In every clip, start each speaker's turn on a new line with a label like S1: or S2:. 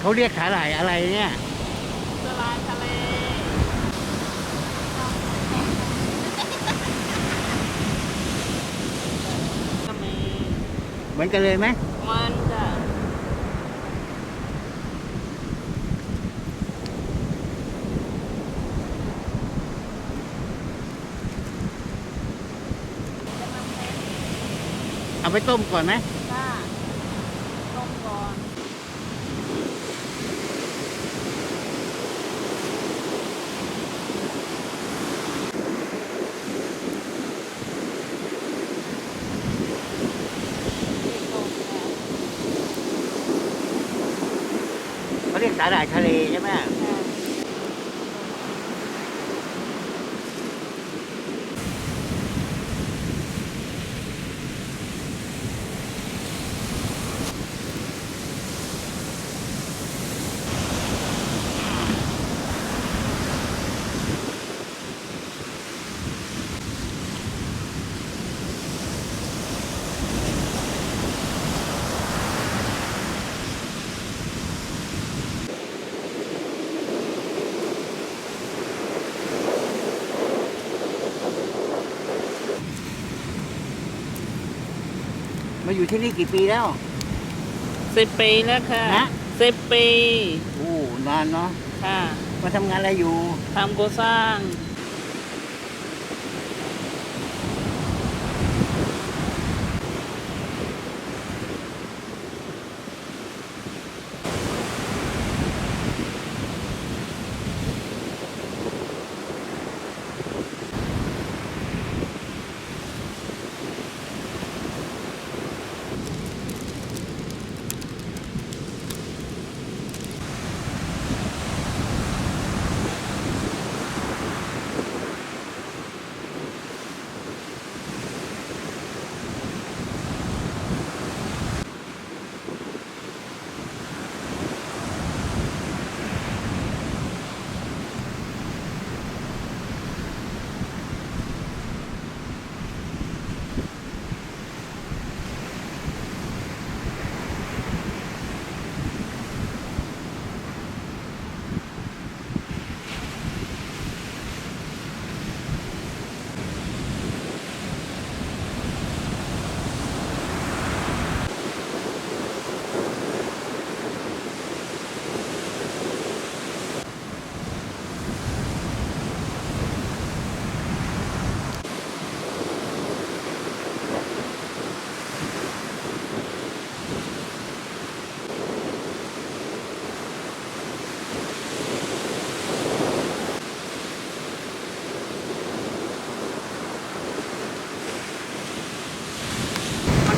S1: เขาเรียกสาหร่ายอะไรเนี่ย
S2: สลายทะเลก็มี
S1: เหมือนกันเลยไหม
S2: มันจะ
S1: เอาไปต้มก่อนไหม
S2: ค่ะต้มก่อน
S1: เขาเรียกสาหร่ายทะเลใช่ไหมมาอยู่ที่นี่กี่ปีแล้ว
S2: 10 ปีแล้วค่ะ
S1: นะ
S2: 10 ปี
S1: โอ้นานเนาะ
S2: ค่ะ
S1: มาทำงานอะไรอยู่
S2: ทำก่อสร้าง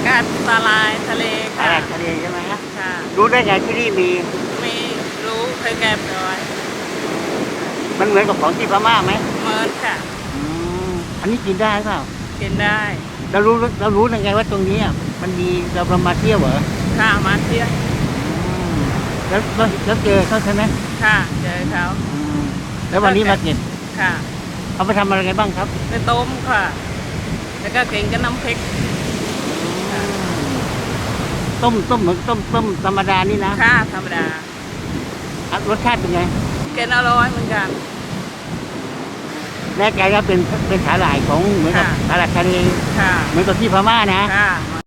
S2: กัดสลายทะเล
S1: สาห
S2: ค่ะ
S1: ร่ายทะเลใช่ไหมฮะ
S2: ค่ะ
S1: รู้ได้ไงที่นี่มี
S2: มีรู้เคยแก็บเอาไว้
S1: มันเหมือนกับของที่พม่าไหม
S2: เมินค่ะ
S1: อืมอันนี้กินได้เปล่า
S2: กินได้
S1: เรารู้ยังไงว่าตรงนี้มันมีเรามาเที่ยวเหรอ
S2: ค่ะมาเที่ยว
S1: แล้วเจอเขาใช่ไหม
S2: ค่ะเจอเขา
S1: แล้ววันนี้มาเก็บ
S2: ค่ะ
S1: เอาไปทำอะไรกันบ้างครับ
S2: ไปต้มค่ะแล้วก็กินกับน้ำพริก
S1: ต้มเหมือนต้มธรรมดานี่นะ
S2: ค่ะธรรมดาร
S1: สชาติเป็นไง
S2: กินอร่อยเหมือนกัน
S1: แน่ใจว่าเป็นสาหร่ายของเหมือนกับสาหร่ายทะเล
S2: ค่ะ
S1: เหมือนกับที่พม่านะ
S2: ค่ะ